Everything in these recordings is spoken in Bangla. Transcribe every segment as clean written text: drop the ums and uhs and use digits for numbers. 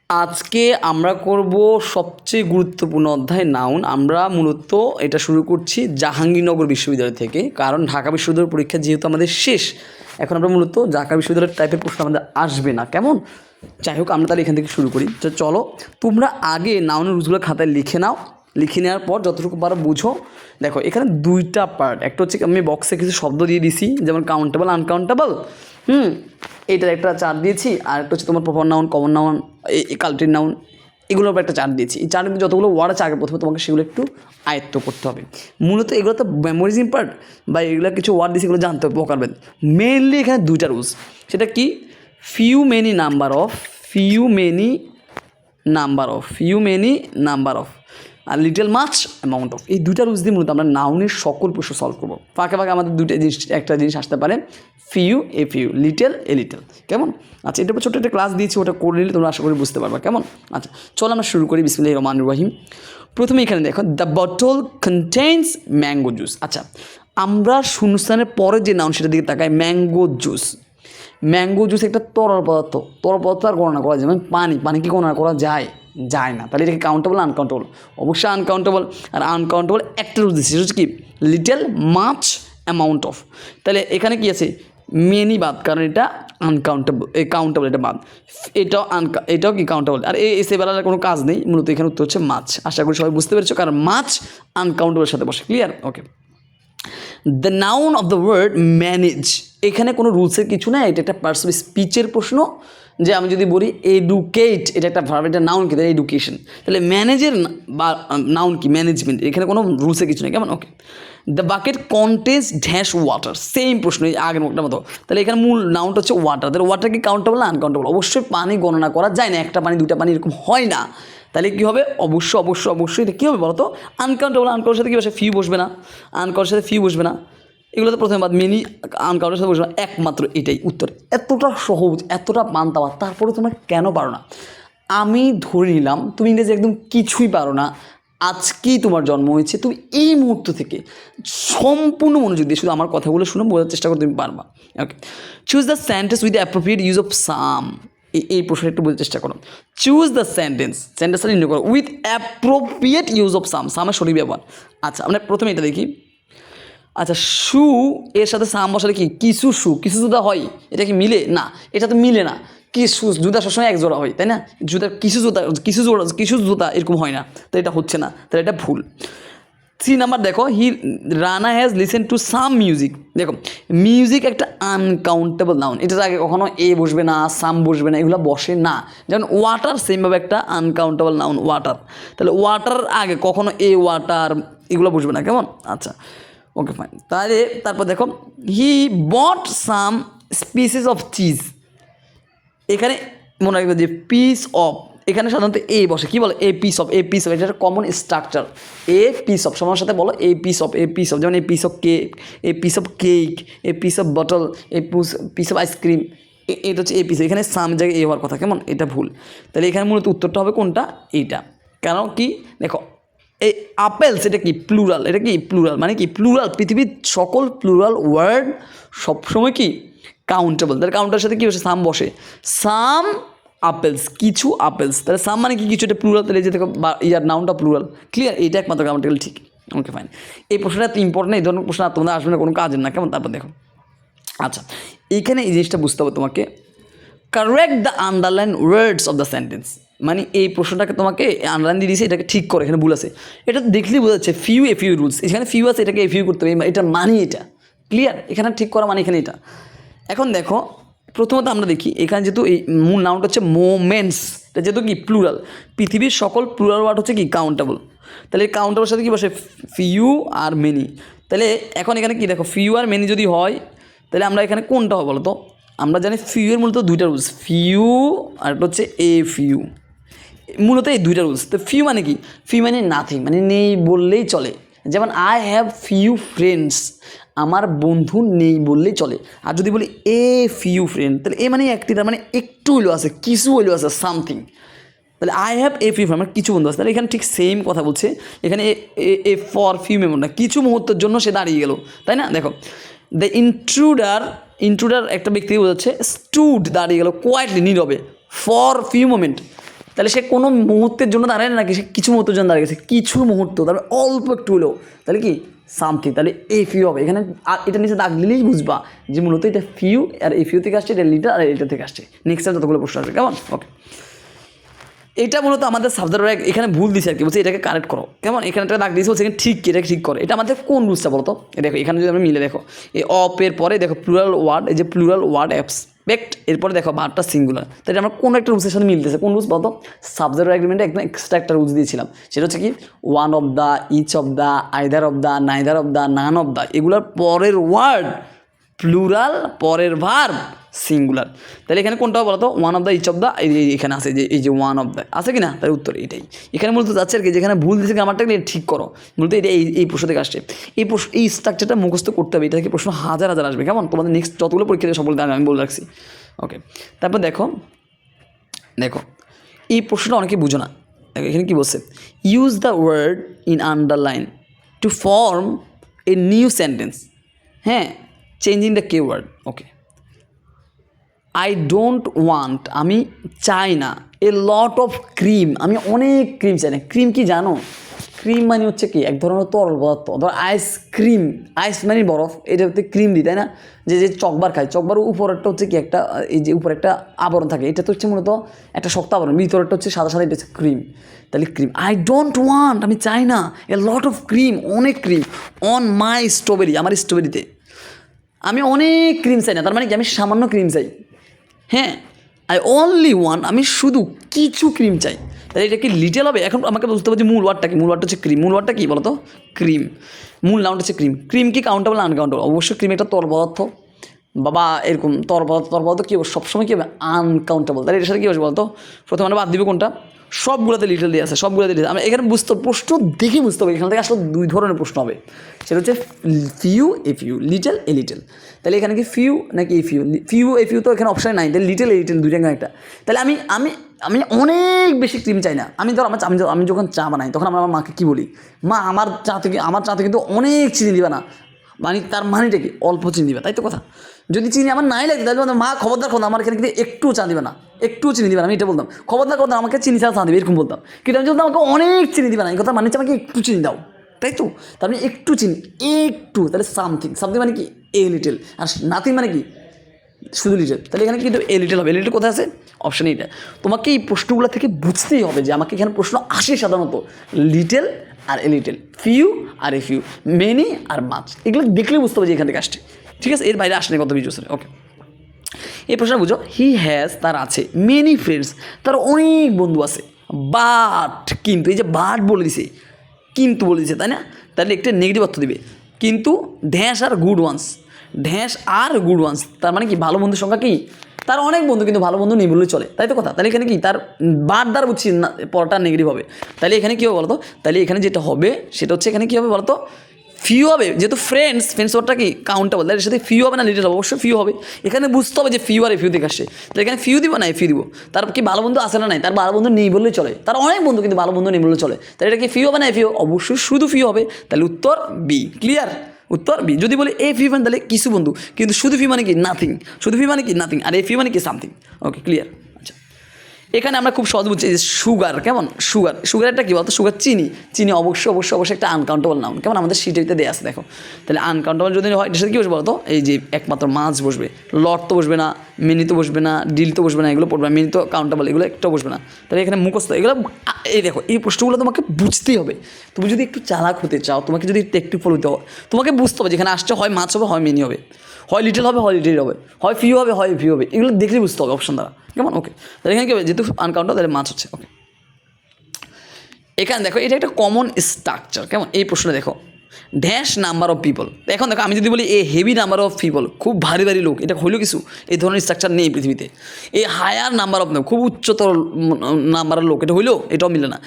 আজকে আমরা করব সবচেয়ে গুরুত্বপূর্ণ অধ্যায় নাউন। আমরা মূলত এটা শুরু করছি জাহাঙ্গীরনগর বিশ্ববিদ্যালয় থেকে, কারণ ঢাকা বিশ্ববিদ্যালয়ের পরীক্ষা যেহেতু আমাদের শেষ, এখন আমরা মূলত ঢাকা বিশ্ববিদ্যালয়ের টাইপের প্রশ্ন আমাদের আসবে না, কেমন? যাই হোক, আমরা তাহলে এখান থেকে শুরু করি। তো চলো, তোমরা আগে নাউনের রুলসগুলো খাতায় লিখে নাও। লিখে নেওয়ার পর যতটুকু পারো বুঝো। দেখো, এখানে দুইটা পার্ট, একটা হচ্ছে আমি বক্সে কিছু শব্দ দিয়ে দিছি, যেমন কাউন্টেবল, আনকাউন্টেবল। এইটার একটা চার্ট দিয়েছি, আর একটা হচ্ছে তোমার proper noun, common noun, culture noun, এগুলোর উপর একটা চার্ট দিয়েছি। এই চার্টের যতগুলো ওয়ার্ড আছে আগে প্রথমে তোমাকে সেগুলো একটু আয়ত্ত করতে হবে। মূলত এগুলো তো মেমোরিজিং পার্ট, বা এগুলো কিছু ওয়ার্ড দিয়েছি, এগুলো জানতে হবে প্রকারভেদ। মেনলি এখানে দুইটা রুলস, সেটা কি? Few many number of, few many number of, আর লিটল মাচ অ্যামাউন্ট অফ। এই দুইটা রুলস দিয়ে মূলত আমরা নাউনের সকল প্রশ্ন সলভ করবো। ফাঁকে ফাঁকে আমাদের দুইটা জিনিস, একটা জিনিস আসতে পারে, few a few, little a little, কেমন? আচ্ছা, এটার উপর ছোটো একটা ক্লাস দিয়েছি, ওটা করে নিলে তোমরা আশা করি বুঝতে পারবা, কেমন? আচ্ছা চলো আমরা শুরু করি। বিসমিল্লাহির রহমানির রহিম। প্রথমে এখানে দেখো, the bottle contains mango juice. আচ্ছা, আমরা শূন্যস্থানের পরে যে নাউন সেটার দিকে তাকাই, ম্যাঙ্গো জুস। ম্যাঙ্গো জুস একটা তরল পদার্থ, আর গণনা করা যায়, যেমন পানি কি গণনা করা যায়? যায় না। তাহলে এটাকে কাউন্টেবল, আনকাউন্টেবল? অবশ্যই আনকাউন্টেবল। আর আনকাউন্টেবল একটা রুল দিচ্ছে, সেটা হচ্ছে কি? Little much amount of. তাহলে এখানে কি আছে? মেনি বাদ, কারণ এটা আনকাউন্টেবল, এই কাউন্টেবল এটা বাদ, এটাও কি কাউন্টেবল। আর এসে বেলার কোনো কাজ নেই, মূলত এখানে উত্তর হচ্ছে মাছ। আশা করি সবাই বুঝতে পেরেছো, কারণ মাছ আনকাউন্টেবলের সাথে বসে। Clear? Okay. The noun of the word manage, এখানে কোনো রুলসের কিছু না, এটা একটা পার্টস অফ স্পিচের প্রশ্ন। যে আমি যদি বলি এডুকেট, এটা একটা ভার্ব, এটা নাউন কি? এডুকেশন। তাহলে ম্যানেজের বা নাউন কি? ম্যানেজমেন্ট। এখানে কোনো রুলসের কিছু নেই, কেমন? Okay. The bucket contains dash water, same প্রশ্ন আগের মতো। তাহলে এখানে মূল নাউনটা হচ্ছে ওয়াটার। তাহলে ওয়াটার কি কাউন্টেবল না আনকাউন্টেবল? অবশ্যই পানি গণনা করা যায় না, একটা পানি দুইটা পানি এরকম হয় না। তাহলে কী হবে? অবশ্যই এটা কী হবে বলো তো? আনকাউন্টেবল। আনকাউন্টের সাথে কী বসে? ফিউ বসবে না। আনকাউন্টের সাথে ফিউ বসবে না। এগুলো তো প্রথমে বাদ, মেনি আনকাউন্টের সাথে বসবে না, একমাত্র এটাই উত্তর। এতটা সহজ, এতটা পান্তাবাদ, তারপরে তোমরা কেন পারো না? আমি ধরে নিলাম তুমি ইংরেজি একদম কিছুই পারো না, আজকেই তোমার জন্ম হয়েছে, তুমি এই মুহূর্ত থেকে সম্পূর্ণ মনোযোগ দিয়ে শুধু আমার কথাগুলো শুনে বোঝার চেষ্টা করো, তুমি পারবা। Okay. Choose the sentence with the appropriate use of some. এই প্রশ্নটা একটু বোঝার চেষ্টা করো। চুজ দ্য সেন্টেন্সটা নির্ণয় করো with appropriate use of some, সামের সঠিক ব্যবহার। আচ্ছা, আমরা প্রথমে এটা দেখি। আচ্ছা, শু এর সাথে সাম বসালে কি? কিছু শু, কিছু জুতা হয়, এটা কি মিলে? না, এটা তো মিলে না। কিছু জুতা সবসময় এক জোড়া হয়, তাই না? কিছু জুতা এরকম হয় না, তো এটা হচ্ছে না, তাহলে এটা ভুল। 3 নাম্বার দেখো, Rana has listen to some music. দেখো, মিউজিক একটা আনকাউন্টেবল নাউন, এটার আগে কখনো এ বসবে না, সাম বসবে না, এগুলো বসে না। যেমন ওয়াটার, সেমভাবে একটা আনকাউন্টেবল নাউন ওয়াটার। তাহলে ওয়াটার আগে কখনো এ ওয়াটার এগুলো বসবে না, কেমন? আচ্ছা, ওকে ফাইন। তারপর দেখো, হি বট সাম স্পিসিস অফ চিজ। এখানে মনে রাখবে যে পিস অফ, এখানে সাধারণত এ বসে, কি বলে? এ পিস অফ, এটা একটা common structure. A piece of, সবার সাথে বলো এ পিস অফ, যেমন a piece of cake, a piece of cake, a piece of bottle, a piece of ice cream, এটা হচ্ছে এ পিস। এখানে সাম জায়গায় এ হওয়ার কথা, কেমন? এটা ভুল। তাহলে এখানে মূলত উত্তরটা হবে কোনটা? এইটা। কারণ কি? দেখো, এই আপেলস, এটা কি? প্লুরাল। এটা কি? প্লুরাল মানে কি? প্লুরাল, পৃথিবীর সকল প্লুরাল ওয়ার্ড সবসময় কি? কাউন্টেবল। তাহলে কাউন্টার সাথে কী বসে? সাম বসে। সাম আপেলস, কিছু আপেলস। তাহলে সাম মানে কি? কিছু, এটা প্লুরাল। তাহলে যে দেখো ইয়ার নাউনটা প্লুরাল। ক্লিয়ার? এইটা একমাত্র কাউন্টেবল, ঠিক। Okay fine. এই প্রশ্নটা এত ইম্পর্টেন্ট, এই ধরনের প্রশ্ন তোমাদের আসবে না, কোনো কাজের না, কেমন? তারপর দেখো, আচ্ছা, এইখানে এই জিনিসটা বুঝতে হবে তোমাকে। Correct the underline words of the sentence, মানে এই প্রশ্নটাকে তোমাকে আন্ডারলাইন দিয়ে দিয়েছে, এটাকে ঠিক করে, এখানে ভুল আছে। এটা দেখলেই বোঝা যাচ্ছে ফিউ এ ফিউ রুলস, এখানে ফিউ আছে, এটাকে এ ফিউ করতে হবে, এটা মানি এটা। ক্লিয়ার? এখানে ঠিক করা মানে এখানে এটা। এখন দেখো, প্রথমত আমরা দেখি এখানে যেহেতু এই মূল নাউনটা হচ্ছে মোমেন্টস, এটা যেহেতু কি? প্লুরাল। পৃথিবীর সকল প্লুরাল ওয়ার্ড হচ্ছে কি? কাউন্টেবল। তাহলে এই কাউন্টেবলের সাথে কি বসে? Few are many. তাহলে এখন এখানে কি দেখো, ফিউ আর মেনি যদি হয়, তাহলে আমরা এখানে কোনটা হবে বলো তো? আমরা জানি ফিউ এর মূলত দুইটা রুলস, ফিউ আর একটা হচ্ছে এ ফিউ, মূলত এই দুইটা রুলস। তো ফিউ মানে কি? ফিউ মানে নাথিং, মানে নেই বললেই চলে। যেমন আই হ্যাভ ফিউ ফ্রেন্ডস, আমার বন্ধু নেই বললেই চলে। আর যদি বলি এ ফিউ ফ্রেন্ড, তাহলে এ মানে একটি, তার মানে একটু হইলেও আছে, কিছু হইলেও আছে, সামথিং। তাহলে I have a few friend, আমার কিছু বন্ধু আছে। তাহলে এখানে ঠিক সেম কথা বলছে, এখানে এ ফর ফিউ মেমোর না, কিছু মুহূর্তের জন্য সে দাঁড়িয়ে গেল, তাই না? দেখো, দ্য ইন্ট্রুডার একটা ব্যক্তি বোঝাচ্ছে, স্টুড দাঁড়িয়ে গেল, কোয়াইটলি, নীরবে, ফর ফিউ মোমেন্ট, তাহলে সে কোনো মুহূর্তের জন্য দাঁড়ায় না, নাকি সে কিছু মুহূর্তের জন্য দাঁড়িয়ে গেছে, কিছু মুহূর্ত, তাহলে অল্প একটু হলেও, তাহলে কি সামথিং, তাহলে এ ফিউ হবে এখানে। আর এটা নিচে দাগ দিলেই বুঝবা যে মূলত এটা ফিউ, আর এই ফিউ থেকে আসছে, এটা লিটার, আর এটা থেকে আসছে। নেক্সট যতগুলো প্রশ্ন আসবে, কেমন? ওকে, এটা মূলত আমাদের সাবজেক্ট এখানে ভুল দিছে আর কি, বলছে এটাকে কারেক্ট করো, কেমন? এখানে একটা দাগ দিয়েছে, বলছে এখানে ঠিক কি, এটাকে ঠিক করো। এটা আমাদের কোন রুলসটা বলো তো? দেখো এখানে যদি আমরা মিলে দেখো, এই অপের পরে দেখো প্লুরাল ওয়ার্ড, এই যে প্লুরাল ওয়ার্ড এক্সপেক্ট, এরপরে দেখো ভার্বটা সিঙ্গুলার, তাই এটা আমরা কোনো একটা রুলসের সাথে মিলতেছে। কোন রুলস বলতো? সাবজেক্ট এগ্রিমেন্টে একদম এক্সট্রা একটা রুলস দিয়েছিলাম, সেটা হচ্ছে কি one of the, each of the, either of the, neither of the, none of the, এগুলোর পরের ওয়ার্ড প্লুরাল, পরের ভার্ব সিঙ্গুলার। তাহলে এখানে কোনটা বলো তো? One of the, each of the, এখানে আছে যে এই যে ওয়ান অফ দ্য আছে কি না, তার উত্তর এটাই। এখানে মূলত যাচ্ছে আর কি, যেখানে ভুল দিয়েছে গ্রামারটাকে ঠিক করো, মূলত এটা এই প্রশ্ন থেকে আসছে। এই স্ট্রাকচারটা মুখস্থ করতে হবে, এটা থেকে প্রশ্ন হাজার হাজার আসবে, কেমন? তোমাদের নেক্সট যতগুলো পরীক্ষা দেবে সবগুলো আমি বলে রাখছি। ওকে, তারপর দেখো এই প্রশ্নটা অনেকে বুঝো না। দেখো এখানে কী বলছে, use the word in underline to form a new sentence, হ্যাঁ, changing the keyword. Okay, I don't want, আমি চাই না, এ লট অফ ক্রিম, আমি অনেক ক্রিম চাই না। ক্রিম কি জানো? ক্রিম মানে হচ্ছে কি এক ধরনের তরল পদার্থ। ধর আইসক্রিম, আইস মানে বরফ, এটা হচ্ছে ক্রিম দিই, তাই না? যে চকবার খাই, চকবার উপরেরটা হচ্ছে কি একটা, এই যে উপরে একটা আবরণ থাকে, এটা তো হচ্ছে মূলত একটা শক্ত আবরণ, ভিতরেরটা হচ্ছে সাদা সাদা, এটা হচ্ছে ক্রিম। তাহলে ক্রিম, আই ডোন্ট ওয়ান্ট, আমি চাই না, এ লট অফ ক্রিম, অনেক ক্রিম, অন মাই স্ট্রবেরি, আমার স্ট্রবেরিতে আমি অনেক ক্রিম চাই না, তার মানে কি আমি সামান্য ক্রিম চাই। হ্যাঁ, আই অনলি ওয়ান, আমি শুধু কিছু ক্রিম চাই। তাহলে এটা কি লিটেল হবে? এখন আমাকে বুঝতে হবে যে মূল ওয়ার্ডটা কি। মূল ওয়ার্ডটা হচ্ছে ক্রিম। মূল ওয়ার্ডটা কী বলো তো? ক্রিম। মূল নাউনটা হচ্ছে ক্রিম। ক্রিম কি কাউন্টেবল না আনকাউন্টেবল? অবশ্যই ক্রিম একটা তরল পদার্থ, বাবা এরকম তরল পদার্থ কী হবে সবসময় কী হবে? আনকাউন্টেবল। তাহলে এটার সাথে কী হবে বলতো? প্রথমে আমরা বাদ দিবে কোনটা? সবগুলোতে লিটল দিয়ে আছে, সবগুলোতে লিটল। আমরা এখানে বুঝতে প্রশ্ন দেখে বুঝতে হবে এখান থেকে আসলে দুই ধরনের প্রশ্ন হবে, সেটা হচ্ছে few a few, little a little. তাহলে এখানে কি ফিউ নাকি a few? Few a few তো এখানে অপশানে নাই, তাহলে লিটল এ লিটল দুইটা একটা। তাহলে আমি আমি আমি অনেক বেশি ক্রিম চাই না। আমি ধর আমি যখন চা বানাই তখন আমার মাকে কী বলি, মা আমার চাতে কিন্তু অনেক চিনি দিবা না। মানে তার মানেটা কি? অল্প চিনি দিবা, তাই তো কথা। যদি চিনি আমার নাই লাগে তাহলে মা খবরদার আমার এখানে কিন্তু একটু চা দিবে না, একটু চিনি দিবে না, আমি এটা বলতাম। খবরদার আমাকে চিনি চা দিবে, এরকম বলতাম। কিন্তু আমি যদি আমাকে অনেক চিনি দিবে না, এই কথা মানে হচ্ছে আমাকে একটু চিনি দাও, তাই তো। তার মানে একটু চিনি, একটু, তাহলে সামথিং মানে কি? A little. আর নাথিং মানে কি? শুধু লিটল। তাহলে এখানে কিন্তু এ লিটল হবে। এ লিটল কোথায় আছে? অপশান এইটা। তোমাকে এই প্রশ্নগুলো থেকে বুঝতেই হবে যে আমাকে এখানে প্রশ্ন আসে সাধারণত লিটল আর এ লিটল, ফিউ আর এ ফিউ, মেনি আর মাছ, এগুলো দেখলে বুঝতে হবে যে এখান থেকে আসছে। ঠিক আছে, এর বাইরে আসেনি কত বিজনেস। ওকে, এই প্রশ্ন বুঝো, হি হ্যাজ, তার আছে, মেনি ফ্রেন্ডস, তার অনেক বন্ধু আছে, বাট, কিন্তু, এই যে বাট বলে দিছে, কিন্তু বলে দিছে, তাই না? তাহলে একটা নেগেটিভ অর্থ দিবে, কিন্তু ড্যাশ আর গুড ওয়ান্স, ড্যাশ আর গুড ওয়ান্স, তার মানে কি ভালো বন্ধুর সংখ্যা কি? তার অনেক বন্ধু কিন্তু ভালো বন্ধু নেই বললেই চলে, তাই তো কথা। তাহলে এখানে কি তার বাট দ্বারা বুঝছি না, পরটা নেগেটিভ হবে। তাহলে এখানে কী হবে বলতো? তাহলে এখানে যেটা হবে সেটা হচ্ছে এখানে কী হবে বলতো? ফিউ হবে, যেহেতু ফ্রেন্ডস ওরটা কি কাউন্টেবল, তাহলে এর সাথে ফিউ হবে না লিটল হবে? অবশ্যই ফিউ হবে। এখানে বুঝতে হবে যে ফিউ আর ফিউ থেকে আসছে, তাহলে এখানে ফিউ দিব না ফিউ দিব। তার কি ভালো বন্ধু আসে না নাই? তার ভালো বন্ধু নেই বললেই চলে, তার অনেক বন্ধু কিন্তু ভালো বন্ধু নেই বললেই চলে। তাহলে এটা কি ফিউ হবে না ফিউ? অবশ্যই শুধু ফিউ হবে। তাহলে উত্তর বি, ক্লিয়ার? উত্তর বি। যদি বলে এ ফিউ মানে তাহলে কিছু বন্ধু, কিন্তু শুধু ফিউ মানে কি? নাথিং। শুধু ফিউ মানে কি? নাথিং। আর এ ফিউ মানে কি? সামথিং। ওকে, ক্লিয়ার? এখানে আমরা খুব সহজ বুঝছি যে সুগার, কেমন? সুগার একটা কী বলতো? সুগার চিনি অবশ্যই একটা আনকাউন্টেবল নাউন, কেমন? আমাদের সিটিতে দেওয়া আছে, দেখো। তাহলে আনকাউন্টেবল যদি হয় এটার সাথে কী বসবে বলতো? এই যে একমাত্র মাছ বসবে, লট তো বসবে না, মিনি তো বসবে না, ডিল তো বসবে না, এগুলো পড়বে না, মিনি তো কাউন্টেবল, এগুলো একটাও বসবে না। তাহলে এখানে মুখস্থ এগুলো, এই দেখো এই প্রশ্নগুলো তোমাকে বুঝতেই হবে। তুমি যদি একটু চালাক হতে চাও, তোমাকে যদি টেকটিক ফলো হতে হয়, তোমাকে বুঝতে হবে যেখানে আসছে হয় মাছ হবে, হয় মিনি হবে, হয় লিটল হবে, হয় লিটল হবে, হয় ফিউ হবে, হয় ফিউ হবে, এগুলো দেখলে বুঝতে হবে অপশন দ্বারা, কেমন? ওকে, তাহলে এখানে কী হবে? যেহেতু আনকাউন্টেবল তাহলে মাছ হচ্ছে। ওকে, এখানে দেখো এটা একটা কমন স্ট্রাকচার, কেমন? এই প্রশ্নে দেখো ড্যাশ নাম্বার অফ পিপল। এখন দেখো আমি যদি বলি a heavy number of people, খুব ভারী লোক, এটা হইলো কিছু, এই ধরনের স্ট্রাকচার নেই পৃথিবীতে। এ হায়ার নাম্বার অফ, খুব উচ্চতর নাম্বারের লোক, এটা হইলো, এটাও মিলে না।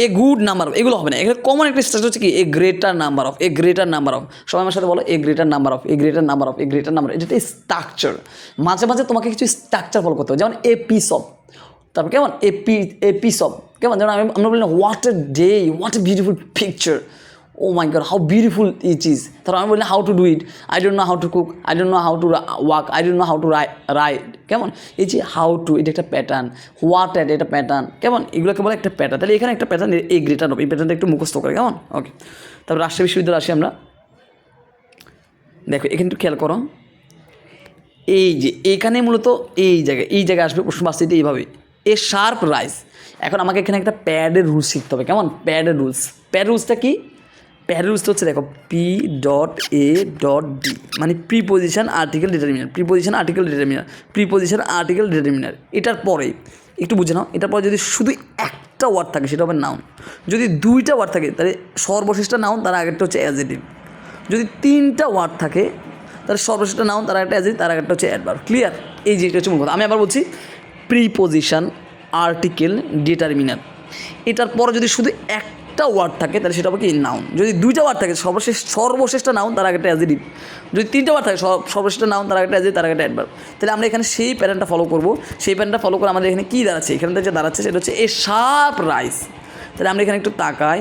এ গুড নাম্বার অফ, এগুলো হবে না। এখানে কমন একটা স্ট্রাকচার হচ্ছে কি? A greater number of, a greater number of. সবাই আমার সাথে বলো, a greater number of, a greater number of, a greater number. এটা স্ট্রাকচার। মাঝে মাঝে তোমাকে কিছু স্ট্রাকচার ফলো করতে হবে, যেমন এ পিস অফ, তারপর কেমন? এ পিস অফ, কেমন? যেমন আমরা বলি না what a day, what a beautiful picture, oh my god how beautiful it is. ধরো আমি বলি how to do it, I don't know how to cook, I don't know how to walk, I don't know how to ride. কেমন এই যে হাউ টু, এটা একটা প্যাটার্ন, হোয়াট অ্যাট এটা প্যাটার্ন, কেমন এগুলোকে বলে একটা প্যাটার্ন। তাহলে এখানে একটা প্যাটার্ন, এই গ্রেটার অফ, এই প্যাটার্নটা একটু মুখস্থ করে, কেমন ওকে। তারপর রাজশাহী বিশ্ববিদ্যালয়ে আসি আমরা। দেখো এখানে একটু খেয়াল করো, এই যে এখানে মূলত এই জায়গায় আসবে প্রশ্ন বাস্তবিত এইভাবে, এ শার্প রাইজ। এখন আমাকে এখানে একটা প্যাডের রুলস শিখতে হবে, কেমন প্যাডের রুলস। প্যাড রুলসটা কি? প্যাড রুলসটা হচ্ছে দেখো P.A.D মানে preposition article determiner, preposition article determiner, preposition article determiner. এটার পরে একটু বুঝে নাও, এটার পরে যদি শুধু একটা ওয়ার্ড থাকে সেটা হবে নাউন, যদি দুইটা ওয়ার্ড থাকে তাহলে সর্বশেষটা নাউন, তার আগেরটা হচ্ছে অ্যাডজেক্টিভ, যদি তিনটা ওয়ার্ড থাকে তাহলে সর্বশেষটা নাউন, তার একটা অ্যাডজেক্টিভ, তার একটা হচ্ছে অ্যাডভার্ব। ক্লিয়ার? এই যে এটা হচ্ছে মূল কথা। আমি আবার বলছি, প্রিপোজিশন আর্টিকেল ডিটারমিনার, এটার পরে যদি শুধু একটা ওয়ার্ড থাকে তাহলে সেটা হবে কি নাউন, যদি দুইটা ওয়ার্ড থাকে সর্বশেষটা নাউন, তার একটা অ্যাডজেক্টিভ, যদি তিনটা ওয়ার্ড থাকে সর্বশেষটা নাউন, তার একটা অ্যাডজেক্টিভ, তার একটা অ্যাডভার্ব। তাহলে আমরা এখানে সেই প্যাটার্নটা ফলো করবো। সেই প্যাটার্নটা ফলো করে আমাদের এখানে কী দাঁড়াচ্ছে, এখানে যে দাঁড়াচ্ছে সেটা হচ্ছে এ শার্প রাইজ। তাহলে আমরা এখানে একটু তাকাই,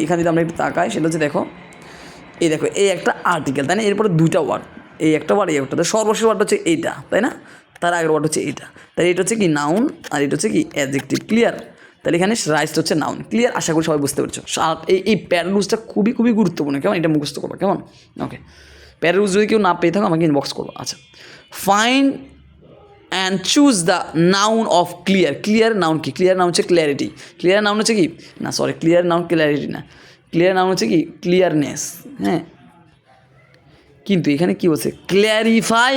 এখানে যদি আমরা একটু তাকাই সেটা হচ্ছে দেখো, এই দেখো এই একটা আর্টিকেল, তাই না, এরপরে দুইটা ওয়ার্ড, এই একটা ওয়ার্ড, এই একটা, তো সর্বশেষ ওয়ার্ড হচ্ছে এইটা, তাই না, তার আগের ওয়ার্ড হচ্ছে এইটা, তাহলে এটা হচ্ছে কি নাউন আর এটা হচ্ছে কি অ্যাডজেক্টিভ। ক্লিয়ার? তাহলে এখানে রাইজটা হচ্ছে নাউন। ক্লিয়ার? আশা করি সবাই বুঝতে পারছো। এই প্যারারুলসটা খুবই খুবই গুরুত্বপূর্ণ, কেমন এটা মুখস্থ করবো, কেমন ওকে। প্যারারুলস যদি কেউ না পেয়ে থাকো আমাকে ইনবক্স করবো। আচ্ছা, find and choose the noun of clear. Clear noun কি? ক্লিয়ার নাউন হচ্ছে ক্ল্যারিটি। ক্লিয়ার নাউন হচ্ছে কি না, সরি, ক্লিয়ার নাউন ক্ল্যারিটি না, ক্লিয়ার নাউন হচ্ছে কি ক্লিয়ারনেস। হ্যাঁ, কিন্তু এখানে কী বলছে, ক্ল্যারিফাই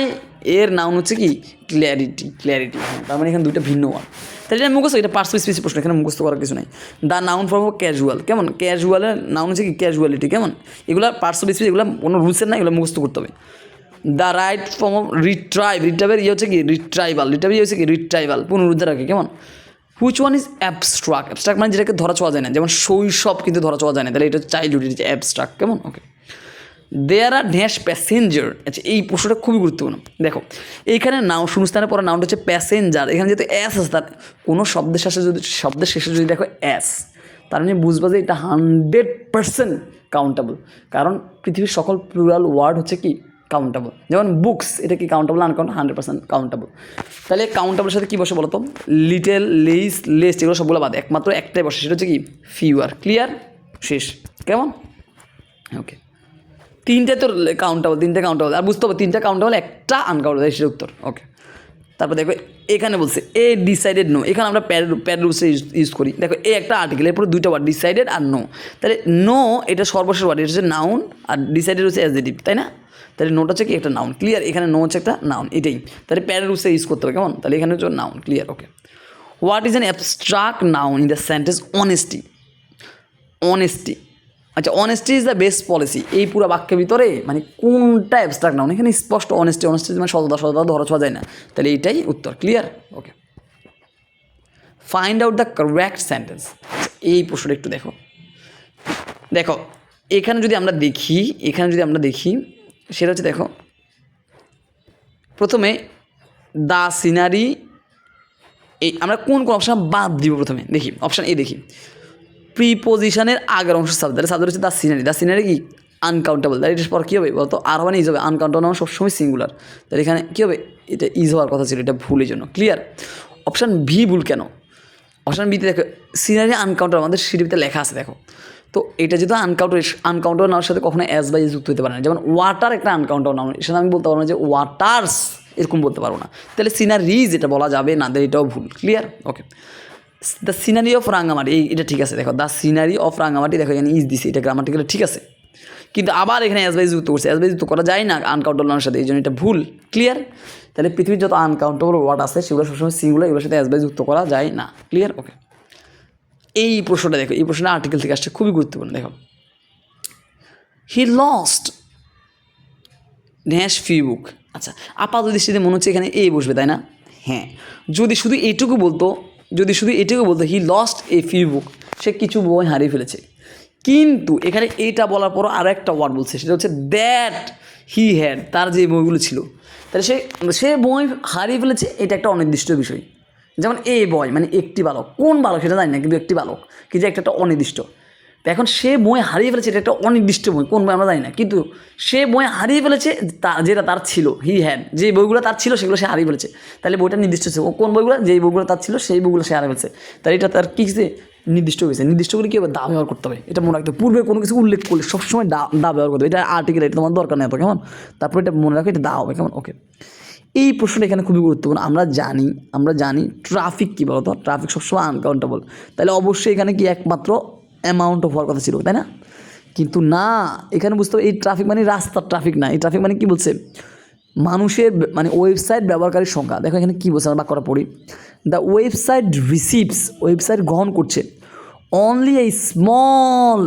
এর নাউন হচ্ছে কি ক্ল্যারিটি। ক্ল্যারিটি, হ্যাঁ, তার মানে এখানে দুইটা ভিন্ন ওয়ার্ড। তাহলে এটা মুখস্থ, এটা পার্টস স্পেসিফিক প্রশ্ন, এখানে মুখস্থ করার কিছু নাই। দ্য নাউন ফর ক্যাজুয়াল, কেমন ক্যাজুয়ালের নাউন হচ্ছে কি ক্যাজুয়ালিটি, কেমন এগুলো পার্টস স্পেসিফিক, এগুলো কোনো রুলসের না, এগুলো মুখস্থ করতে হবে। দ্য রাইট ফর্ম অফ রিট্রাইভের ইয়ে হচ্ছে কি রিট্রাইভাল, রিট্রাইভ হচ্ছে কি রিট্রাইভাল, পুনরুদ্ধার রাখে, কেমন। Which one is abstract, abstract মানে যেটাকে ধরা ছোঁয়া যায় না, যেমন শৈশব কিন্তু ধরা ছোঁয়া যায় না, তাহলে এটা হচ্ছে চাইল্ডহুড, এটা হচ্ছে অ্যাবস্ট্রাক্ট, কেমন ওকে। দেয়ার আর ড্যাশ প্যাসেঞ্জার, আচ্ছা এই প্রশ্নটা খুবই গুরুত্বপূর্ণ। দেখো এইখানে নাউন শূন্যস্থানের পরে নাউনটা হচ্ছে প্যাসেঞ্জার, এখানে যেহেতু অ্যাস আছে, তার কোনো শব্দের শেষে যদি দেখো অ্যাস, তার মানে বুঝবা যে এটা 100% কাউন্টেবল, কারণ পৃথিবীর সকল প্লুরাল ওয়ার্ড হচ্ছে কি কাউন্টেবল। যেমন বুকস, এটা কি কাউন্টেবল, আনকাউন্ট 100% কাউন্টেবল। তাহলে কাউন্টেবলের সাথে কী বসে বলো তো, লিটেল, লেস্ট এগুলো সবগুলো বাদ, একমাত্র একটাই বসে, সেটা হচ্ছে কি ফিউয়ার। ক্লিয়ার? শেষ, কেমন ওকে। তিনটে তোর কাউন্টেবল, তিনটে কাউন্টেবল, আর বুঝতে হবে তিনটা কাউন্টেবল, একটা আনকাউন্টেবল, সেটা উত্তর ওকে। তারপর দেখো এখানে বলছে এ ডিসাইডেড নো, এখানে আমরা প্যাড রুলসে ইউজ করি। দেখো এ একটা আর্টিকেল, এরপরে দুইটা ওয়ার্ড ডিসাইডেড আর নো, তাহলে নো এটা সর্বশেষ ওয়ার্ড, এটা হচ্ছে নাউন, আর ডিসাইডেড হচ্ছে অ্যাডজেক্টিভ, তাই না, তাহলে নোটা হচ্ছে কি একটা নাউন। ক্লিয়ার? এখানে নো হচ্ছে একটা নাউন, এটাই, তাহলে প্যাড রুলসে ইউজ করতে হবে, কেমন, তাহলে এখানে হচ্ছে noun. Clear okay. What is an abstract noun in the sentence honesty? Honesty, আচ্ছা, honesty is the best policy, এই পুরো বাক্যের ভিতরে মানে কোনটা অ্যাবস্ট্রাক্ট নাউন, এখানে স্পষ্ট অনেস্টি, অনেস্টি মানে সততা ধরা ছোঁয়া যায় না, তাহলে এইটাই উত্তর। Clear okay. Find out the correct sentence, এই প্রশ্নটা একটু দেখো। দেখো এখানে যদি আমরা দেখি সেটা হচ্ছে দেখো, প্রথমে দ্য সিনারি, এই আমরা কোন অপশান বাদ দিব, প্রথমে দেখি অপশান এ, দেখি প্রিপোজিশনের আগের অংশ সাবজেক্ট, সাবজেক্ট হচ্ছে দ্য সিনারি, দ্য সিনারি কি আনকাউন্টেবল, তাহলে এটার পর কী হবে বলতো, আর মানে ইজ হবে, আনকাউন্টেবল মানে সবসময় সিঙ্গুলার, তাহলে এখানে কী হবে, এটা ইজ হওয়ার কথা ছিল, এটা ভুলের জন্য। ক্লিয়ার? অপশান ভি ভুল কেন, অপশান বিতে দেখো সিনারি আনকাউন্টেবল, আমাদের সিডিপিতে লেখা আছে দেখো, তো এটা যেহেতু আনকাউন্টেবল নাউনের সাথে কখনো অ্যাজ বা ইজ যুক্ত হতে পারে না, যেমন ওয়াটার একটা আনকাউন্টেবল নাউন, এর সাথে আমি বলতে পারবো না যে ওয়াটার্স, এরকম বলতে পারবো না, তাহলে সিনারিজ এটা বলা যাবে না, এটাও ভুল। Clear okay. The scenery of Rangamati, এটা ঠিক আছে, দেখো দ্য সিনারি অফ রাঙ্গামাটি, দেখো এখানে ইজ দিছে, এটা গ্রামাটিক্যালি ঠিক আছে, কিন্তু আবার এখানে অ্যাজ বাই যুক্ত করছে, অ্যাজ বাই যুক্ত করা যায় না আনকাউন্টেবল নাউনের সাথে, এই জন্য এটা ভুল। ক্লিয়ার? তাহলে পৃথিবীর যত আনকাউন্টেবল ওয়ার্ড আছে সেগুলো সবসময় সিঙ্গুলার, এগুলোর সাথে অ্যাজ বাই যুক্ত করা যায় না। Clear okay. এই প্রশ্নটা দেখো, এই প্রশ্নটা আর্টিকেল থেকে আসছে, খুবই গুরুত্বপূর্ণ। দেখো হি লস্ট ড্যাশ ফি বুক, আচ্ছা আপাতত দৃষ্টিতে মনে হচ্ছে এখানে এ বসবে, তাই না, হ্যাঁ, যদি শুধু এটুকু বলতো হি লস্ট এ ফি বুক, সে কিছু বই হারিয়ে ফেলেছে, কিন্তু এখানে এইটা বলার পর আরও একটা ওয়ার্ড বলছে, সেটা হচ্ছে দ্যাট হি হ্যাড, তার যে বইগুলো ছিল, তাহলে সে বই হারিয়ে ফেলেছে, এটা একটা অনির্দিষ্ট বিষয়। যেমন এ বয় মানে একটি বালক, কোন বালক সেটা জানি না, কিন্তু একটি বালক, কিন্তু একটা অনির্দিষ্ট। তো এখন সে বই হারিয়ে ফেলেছে, এটা একটা অনির্দিষ্ট বই, কোন বই আমরা জানি না, কিন্তু সে বই হারিয়ে ফেলেছে যেটা তার ছিল, হি হ্যাড, যে বইগুলো তার ছিল সেগুলো সে হারিয়ে ফেলেছে, তাহলে বইটা নির্দিষ্ট ছিল, কোন বইগুলো, যেই বইগুলো তার ছিল সেই বইগুলো সে হারিয়ে ফেলেছে, তাহলে এটা তার কী নির্দিষ্ট হয়েছে। নির্দিষ্ট করে কী হবে, দা ব্যবহার করতে হবে, এটা মনে রাখতে হবে। পূর্বে কোনো কিছু উল্লেখ করলে সবসময় দা ব্যবহার করতে হবে, এটা আর্টিকেল, এটা তোমার দরকার নেই এত, কেমন। তারপর এটা মনে রাখো, এটা দা হবে, কেমন। ওকে, এই প্রশ্নটা এখানে খুবই গুরুত্বপূর্ণ। আমরা জানি ট্রাফিক কী বলতো, ট্রাফিক সবসময় আনকাউন্টেবল, তাহলে অবশ্যই এখানে কি একমাত্র অ্যামাউন্ট অফ হওয়ার কথা ছিল, তাই না, কিন্তু না, এখানে বুঝতে হবে এই ট্রাফিক মানে রাস্তার ট্রাফিক না, এই ট্রাফিক মানে কী বলছে, মানুষের মানে ওয়েবসাইট ব্যবহারকারীর সংখ্যা। দেখো এখানে কী বলছে, আমরা বাক্যটা পড়ি, দ্য ওয়েবসাইট রিসিভস, ওয়েবসাইট গ্রহণ করছে, অনলি এই স্মল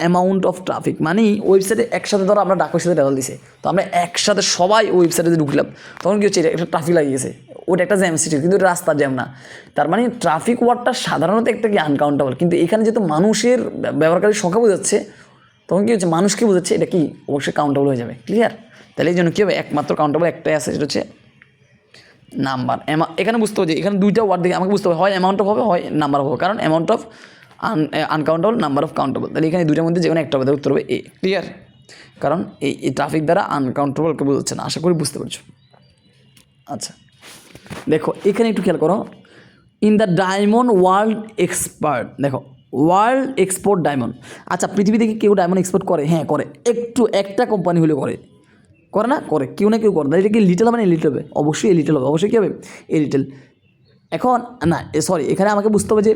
অ্যামাউন্ট অফ ট্রাফিক, মানে ওয়েবসাইটে একসাথে ধরো আমরা ডাকের সাথে ট্রাভেল দিছে, তো আমরা একসাথে সবাই ওয়েবসাইটে ঢুকলাম, তখন কী হচ্ছে, এটা একটা ট্রাফিক লাগিয়েছে, ওটা একটা জ্যাম সৃষ্টি, কিন্তু এটা রাস্তার জ্যাম না। তার মানে ট্রাফিক ওয়ার্ডটা সাধারণত একটা কি আনকাউন্টেবল, কিন্তু এখানে যেহেতু মানুষের ব্যবহারকারীর সংখ্যা বোঝাচ্ছে, তখন কী হচ্ছে, মানুষকে বোঝাচ্ছে, এটা কি অবশ্যই কাউন্টেবল হয়ে যাবে। ক্লিয়ার, তাহলে এই জন্য কী হবে, একমাত্র কাউন্টেবল একটাই আছে, সেটা হচ্ছে নাম্বার। এখানে বুঝতে হবে যে এখানে দুইটা ওয়ার্ড দেখে আমাকে বুঝতে হবে, হয় অ্যামাউন্ট অফ হবে, হয় নাম্বার হবে, কারণ amount of uncountable, number of countable, তাহলে এখানে দুইটার মধ্যে যে কোনো একটা হবে, উত্তর হবে এ। ক্লিয়ার, কারণ এই ট্রাফিক দ্বারা আনকাউন্টেবলকে বোঝাচ্ছে না, আশা করি বুঝতে পারছো। আচ্ছা দেখো এখানে একটু খেয়াল করো, in the diamond world expert, দেখো ওয়ার্ল্ড এক্সপোর্ট ডায়মন্ড। আচ্ছা পৃথিবী থেকে কেউ ডায়মন্ড এক্সপোর্ট করে, হ্যাঁ করে, একটা কোম্পানি হলেও করে না, করে কেউ না কেউ করে। এটা কি লিটল হবে না লিটল হবে, অবশ্যই লিটল হবে, অবশ্যই কী হবে এ লিটল। এখন না সরি, এখানে আমাকে বুঝতে হবে যে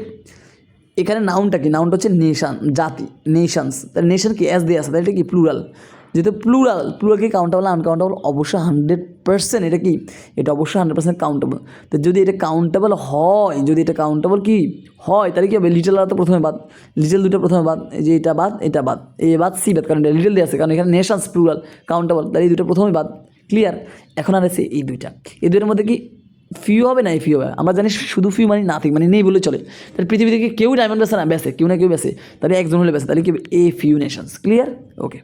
এখানে নাউনটা কি, নাউনটা হচ্ছে নেশান, জাতি, নেশানস, তাহলে নেশান কি অ্যাজ দিয়ে আছে, তাহলে এটা কি প্লুরাল, যেহেতু প্লুরাল কি কাউন্টেবল আনকাউন্টেবল, অবশ্যই 100% এটা কি, এটা অবশ্যই 100% কাউন্টেবল। তো যদি এটা কাউন্টেবল হয়, যদি এটা কাউন্টেবল কি হয়, তাহলে কী হবে, লিটল আর তো প্রথমে বাদ, লিটল দুটো প্রথমে বাদ, এই যে এটা বাদ, এটা বাদ, এ বাদ, সি বাদ, কারণ এটা লিটল দিয়ে আছে, কারণ এখানে নেশানস প্লুরাল কাউন্টেবল, তাহলে এই দুটো প্রথমে বাদ। ক্লিয়ার, এখন আর আছে এই দুইটার মধ্যে কি ফিউ হবে না, এই ফিউ হবে, আমরা জানি শুধু ফিউ মানে নাথিং, মানে নেই বলে চলে, তাহলে পৃথিবী থেকে কেউ ডায়মন্ড বেসে না, বেসে কেউ না কেউ বেসে, তাহলে একজন হলে বেসে, তাহলে কি এ ফিউ নেশনস। ক্লিয়ার, ওকে।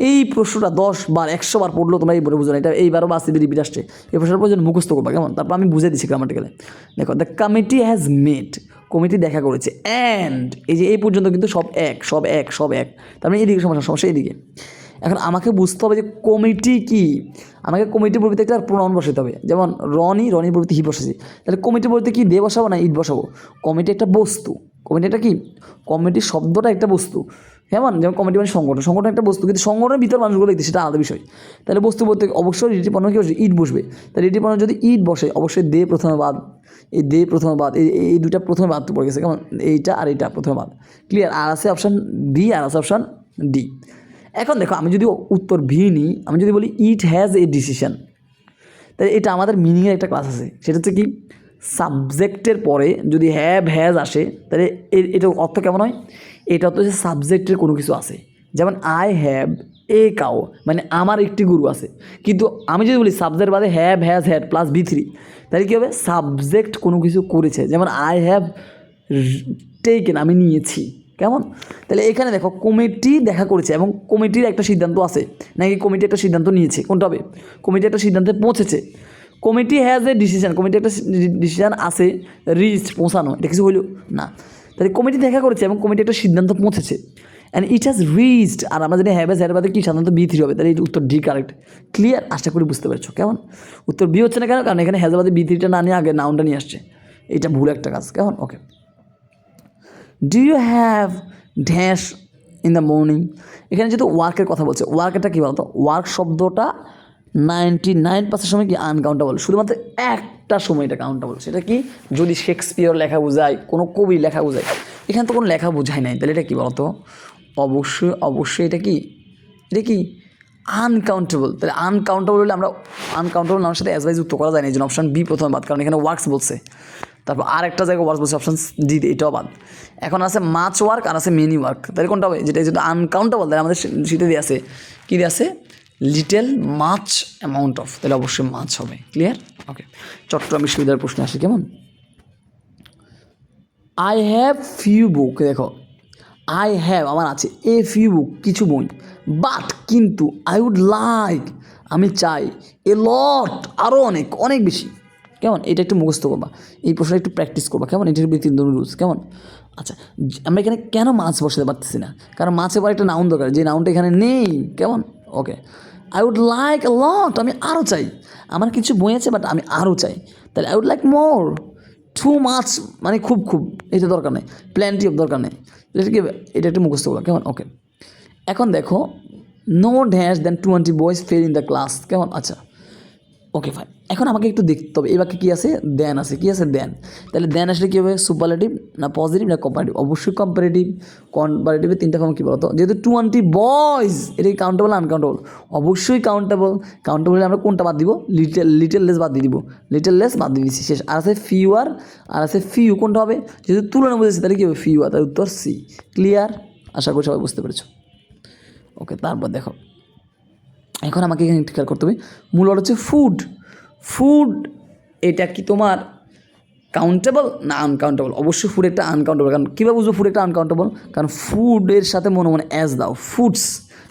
এই প্রশ্নটা 10 বার 100 বার পড়লেও তোমরা এই বলে বুঝো না, এটা এইবারও বা আসতে রিপিট আসছে, এই প্রশ্নের প্রয়োজন মুখস্থ করবা, কেমন। তারপর আমি বুঝে দিচ্ছি গ্রামাটিক্যালে। দেখো the committee has met, committee দেখা করেছে, অ্যান্ড এই যে এই পর্যন্ত কিন্তু সব এক, তার মানে এইদিকে সমস্যা এইদিকে। এখন আমাকে বুঝতে হবে যে কমিটি কি, আমাকে কমিটির পরিবর্তে একটা প্রোনাউন বসাতে হবে, যেমন রনির পরিবর্তে হি বসেছি, তাহলে কমিটির পরিবর্তে কি দে বসাবো না ইট বসাবো। কমিটি একটা বস্তু, কমিটিটা কি, কমিটি শব্দটা একটা বস্তু, যেমন কমিটি মানে সংগঠন একটা বস্তু, কিন্তু সংগঠনের ভিতর মানুষগুলো দেখতে সেটা আলাদা বিষয়। তাহলে বস্তু বলতে অবশ্যই রিটি পণ্য কী বসে, ইট বসবে, তাহলে রিটি পণ্য যদি ইট বসে অবশ্যই দে প্রথমে বাদ, এই দে প্রথমে বাদ, এই দুটা প্রথমে বাদ পড়ে গেছে, কেমন, এইটা আর এইটা প্রথমে বাদ। ক্লিয়ার, আর আছে অপশান বি আর আছে অপশান ডি। এখন দেখো আমি যদি উত্তর ভি নিই, আমি যদি বলি ইট হ্যাজ এ ডিসিশন, তাহলে এটা আমাদের মিনিংয়ের একটা ক্লাস আছে, সেটা হচ্ছে কি সাবজেক্টের পরে যদি হ্যাজ আসে, তাহলে এটা অর্থ কেমন হয়, এটা অর্থ হচ্ছে সাবজেক্টের কোনো কিছু আছে, যেমন আই হ্যাভ এ কাউ, মানে আমার একটি গরু আছে, কিন্তু আমি যদি বলি সাবজেক্ট বাদে হ্যাজ হ্যাড প্লাস B3, তাহলে কী হবে, সাবজেক্ট কোনো কিছু করেছে, যেমন আই হ্যাভ টেকেন, আমি নিয়েছি, কেমন। তাহলে এখানে দেখো কমিটি দেখা করেছে এবং কমিটির একটা সিদ্ধান্ত আছে, নাকি কমিটি একটা সিদ্ধান্ত নিয়েছে, কোনটা হবে, কমিটি একটা সিদ্ধান্তে পৌঁছেছে। Committee has a decision, committee একটা ডিসিশন আছে, রিচড পৌঁছানো, এটা কিছু হইল না, তাহলে কমিটি দেখা করেছে এবং কমিটি একটা সিদ্ধান্ত পৌঁছেছে, অ্যান্ড ইট হ্যাজ রিচড, আর আমরা যদি হ্যাভ হ্যাড বাদে কি সাধারণত B3 হবে, তাহলে এই উত্তর ডি কারেক্ট। ক্লিয়ার, আশা করি বুঝতে পারছো, কেমন। উত্তর বি হচ্ছে না কেন, কারণ এখানে হ্যাজ বাদে B3টা না নিয়ে আগে নাউনটা নিয়ে আসছে, এটা ভুল একটা কাজ, কেমন। Okay, do you have dash in the morning, এখানে যেহেতু ওয়ার্কের কথা বলছে, ওয়ার্কটা কী বলতো, ওয়ার্ক শব্দটা 99% সময় কি আনকাউন্টেবল, শুধুমাত্র একটা সময় এটা কাউন্টেবল, সেটা কি যদি শেক্সপিয়র লেখা বোঝায়, কোনো কবি লেখা বোঝায়, এখানে তো কোনো লেখা বোঝায় নাই, তাহলে এটা কী বলতো, অবশ্যই এটা কি আনকাউন্টেবল। তাহলে আনকাউন্টেবল হলে আমরা আনকাউন্টেবল নামের সাথে অ্যাজ যুক্ত করা যায় না, এই জন্য অপশান বি প্রথমে বাদ, কারণ এখানে ওয়ার্কস বলছে, তারপর আর একটা জায়গায় ওয়ার্ক বলছে, অপশান ডি এটাও বাদ। এখন আছে মাচ ওয়ার্ক আর আছে মেনি ওয়ার্ক, তাহলে কোনটা হবে, যেটা যেহেতু আনকাউন্টেবল, তাহলে আমাদের শীতে দিয়ে আছে কী দিয়ে আছে, লিটেল মাচ অ্যামাউন্ট অফ, তাহলে অবশ্যই মাছ হবে। ক্লিয়ার, ওকে। চট্টগ্রাম বিশ্ববিদ্যালয়ের প্রশ্ন আসে, কেমন। আই হ্যাভ ফিউ বুক, দেখো আই হ্যাভ আমার আছে, এ ফিউ বুক কিছু বই, বাট কিন্তু, আই উড লাইক আমি চাই, এ লট আরও অনেক বেশি, কেমন, এটা একটু মুখস্থ করবা, এই প্রশ্নটা একটু প্র্যাকটিস করবা, কেমন, এটার ভিত্তি রুলস, কেমন। আচ্ছা, আমরা এখানে কেন মাছ বসাতে পারতেছি না, কারণ মাছের পর একটা নাউন দরকার, যে নাউনটা এখানে নেই, কেমন। ওকে, আই উড লাইক আ লট, আমি আরও চাই, আমার কিছু বই আছে বাট আমি আরও চাই, তাহলে I would like more. Too much মানে খুব খুব, এটা দরকার নেই, প্ল্যান্টি অফ দরকার নেই, এটা কি, এটা একটু মুখস্থ করবা, কেমন। ওকে, এখন দেখো, no dash than 20 boys fail in the class, কেমন। আচ্ছা, ওকে ফাইন, এখন আমাকে একটু দেখতে হবে এই বাক্যে কী আছে, দেন আছে, কী আছে, দেন, তাহলে দেন আসলে কী হবে, সুপারলেটিভ না পজিটিভ না কম্পারেটিভ, অবশ্যই কম্পারেটিভ। কম্পারেটিভের তিনটা ফর্ম কী বলতো, যেহেতু 20 বয়েজ, এটা কি কাউন্টেবল আনকাউন্টেবল, অবশ্যই কাউন্টেবল। কাউন্টেবল হলে আমরা কোনটা বাদ দিব, লিটল লেস বাদ দিয়ে দিব, লিটল লেস বাদ দিয়ে দিচ্ছি, শেষ। আর আছে ফিউয়ার, আর আছে ফিউ, কোনটা হবে, যেহেতু তুলনা বুঝেছি তাহলে কী হবে, ফিউয়ার, তার উত্তর সি। ক্লিয়ার, আশা করি সবাই বুঝতে পেরেছো। ওকে, তারপর দেখো, এখন আমাকে এখানে খেয়াল করতে হবে, মূল অর্থ হচ্ছে ফুড। ফুড এটা কি তোমার কাউন্টেবল না আনকাউন্টেবল, অবশ্যই ফুড একটা আনকাউন্টেবল। কারণ কীভাবে বুঝবো ফুড একটা আনকাউন্টেবল, কারণ ফুডের সাথে মনে মনে অ্যাজ দাও, ফুডস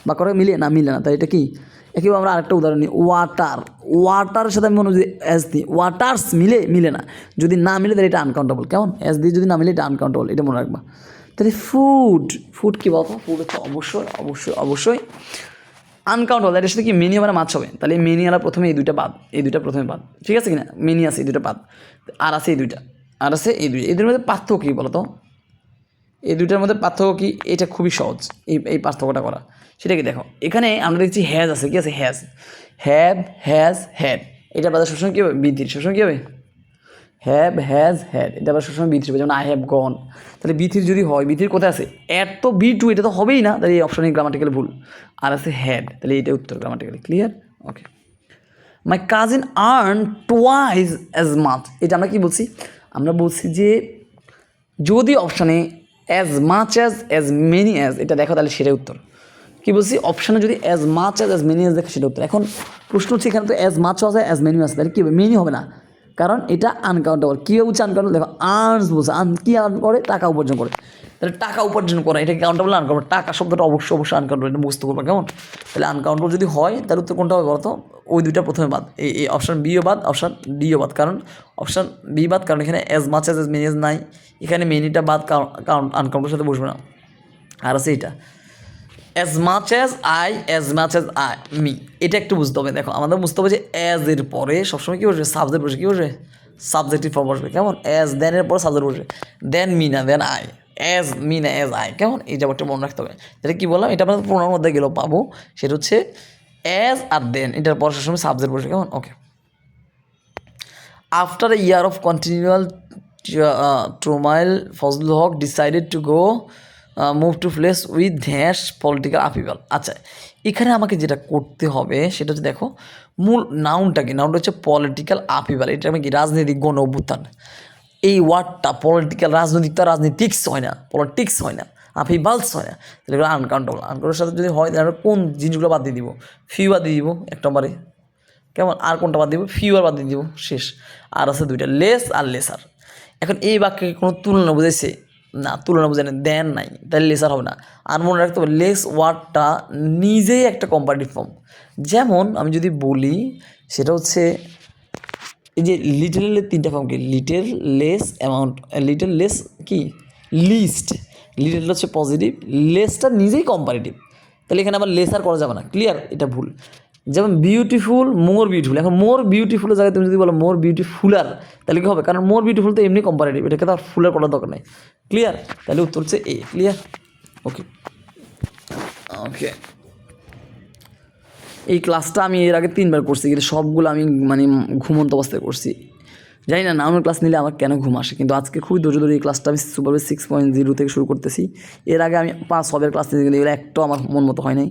বা করে মিলে না, মিলে না, তাই এটা কি। একইভাবে আমরা আরেকটা উদাহরণ নিই, ওয়াটার, ওয়াটারের সাথে আমি মনে যদি অ্যাজ দিই, ওয়াটার্স মিলে না, যদি না মিলে তাহলে এটা আনকাউন্টেবল, কেমন, অ্যাজ দিয়ে যদি না মিলে এটা আনকাউন্টেবল, এটা মনে রাখবা। তাহলে ফুড, ফুড কী বলতো, ফুড হচ্ছে অবশ্যই অবশ্যই অবশ্যই আনকাউন্টেবল, এটার সাথে কি মেনি মানে মাছ হবে, তাহলে এই মেনি আলা প্রথমে এই দুইটা বাদ, এই দুইটা প্রথমে বাদ, ঠিক আছে কিনা, মেনি আছে এই দুইটা বাদ, আর আছে এই দুইটা, আর আছে এই দুইটা, এদের মধ্যে পার্থক্য কী বলতো, এই দুইটার মধ্যে পার্থক্য কী, এটা খুবই সহজ এই পার্থক্যটা করা, সেটা কি দেখো, এখানে আমরা দেখছি হ্যাজ আছে, কি আছে, হ্যাজ, হ্যাভ, হ্যাজ, হ্যাড, এটা বাজার সবসময় কী হবে, বৃদ্ধির, সবসময় কী হবে, হ্যাভ, হ্যাজ, হ্যাড, এটা আবার সবসময় বি থ্রি হবে, যেমন আই হ্যাভ গন, তাহলে বি থ্রি যদি হয়, বি থ্রির কোথায় আছে, অ্যাড তো বি টু, এটা তো হবেই না, তাহলে এই অপশনে গ্রামাটিক্যালি ভুল, আর আছে হ্যাড, তাহলে এটা উত্তর grammatically. Clear, okay. My cousin earn twice as much, এটা আমরা কি বলছি, আমরা বলছি যে যদি অপশানে as much as many as এটা দেখো, তাহলে সেটাই উত্তর। কী বলছি, অপশানে যদি as much as many as দেখো, সেটা উত্তর। এখন প্রশ্ন হচ্ছে এখানে তো অ্যাজ মাচও আছে অ্যাজ মেনিও আছে, তাহলে কী হবে, মেনি হবে না, কারণ এটা আনকাউন্টেবল। কী বলছে আনকাউন্টেবল, দেখো আর্নস বলছে, কী আর্ন করে, টাকা উপার্জন করে, তাহলে টাকা উপার্জন করা এটা কাউন্টেবল না আনকাউন্টেবল, টাকা শব্দটা অবশ্যই অবশ্যই আনকাউন্টেবল, এটা বুঝতে পারবো, কেমন। তাহলে আনকাউন্টেবল যদি হয় তাহলে উত্তর কোনটা হবে বলতো, ওই দুইটা প্রথমে বাদ, এই অপশান বিও বাদ, অপশান ডিও বাদ, কারণ অপশান বি বাদ, কারণ এখানে as much as many as নাই, এখানে মেনিটা বাদ, কারণ আনকাউন্টেবলের সাথে বসবে না, আর আছে এটা as much as I me, এটা একটু বুঝতে হবে। দেখো আমাদের বুঝতে হবে যে অ্যাজ এর পরে সবসময় কী বসবে, সাবজেক্ট বসবে, কী বসবে, সাবজেক্টিভ ফর্ম বসবে, কেমন, অ্যাজ দেনের পরে সাবজেক্ট বসবে, দেন মি না দেন আই, অ্যাজ মি না অ্যাজ আই, কেমন, এই ব্যাপারটা মনে রাখতে হবে। যেটা কী বললাম, এটা আমাদের প্রোনাউন মধ্যে গেলেও পাবো, সেটা হচ্ছে অ্যাজ আর দেন, এটার পরে সবসময় সাবজেক্ট বসবে, কেমন। Okay, after a year of continual turmoil, Fazlul Huq decided to go move to place with dash political upheaval. আচ্ছা, এখানে আমাকে যেটা করতে হবে সেটা হচ্ছে, দেখো মূল নাউনটা কি, নাউনটা হচ্ছে পলিটিক্যাল আপিবল, এটা আমি কি, রাজনৈতিক গণ অভ্যুত্থান, এই ওয়ার্ডটা পলিটিক্যাল, রাজনৈতিকটা রাজনীতিক্স হয় না, পলিটিক্স হয় না, আপিবালস হয় না, তাহলে এগুলো আনকাউন্টেবল। আনকাউন্টের সাথে যদি হয় তাহলে আমরা কোন জিনিসগুলো বাদ দিয়ে দিব, ফিউ বাদ দিয়ে দিব এক নম্বরে, কেমন, আর কোনটা বাদ দিব, ফিউয়ার বাদ দিয়ে দিব, শেষ। আর আছে দুইটা, লেস আর লেসার। এখন এই বাক্যে কোনো তুলনা বুঝাইছে না, তুলনা বুঝায় না, দেন নাই, তাহলে লেসার হবে না। আর মনে রাখতে হবে লেস ওয়ার্ডটা নিজেই একটা কম্পারেটিভ ফর্ম। যেমন আমি যদি বলি সেটা হচ্ছে এই যে লিটেলের তিনটা ফর্ম কি, little, less, amount, little, less কি, লিস্ট, লিটেলটা হচ্ছে পজিটিভ, লেসটা নিজেই কম্পারেটিভ, তাহলে এখানে আবার লেসার করা যাবে না। ক্লিয়ার, এটা ভুল। যেমন বিউটিফুল, মোর বিউটিফুল, এখন মোর বিউটিফুলের জায়গায় তুমি যদি বলো মোর বিউটিফুলার, তাহলে কী হবে, কারণ মোর বিউটিফুল তো এমনি কম্পারেটিভ, এটাকে তো আর ফুলার করার দরকার নেই। ক্লিয়ার, তাহলে উত্তর হচ্ছে এ। ক্লিয়ার, ওকে ওকে। এই ক্লাসটা আমি এর আগে 3বার করছি, কিন্তু সবগুলো আমি মানে ঘুমন্ত অবস্থায় করছি। জানি না নাউনের ক্লাস নিলে আমার কেন ঘুম আসে, কিন্তু আজকে খুবই ধৈর্য ধরে এই ক্লাসটা আমি সুপারবেস 6.0 থেকে শুরু করতেছি। এর আগে আমি 5 ক্লাস নিতে গেলে এগুলো একটাও আমার মন মতো হয় নাই,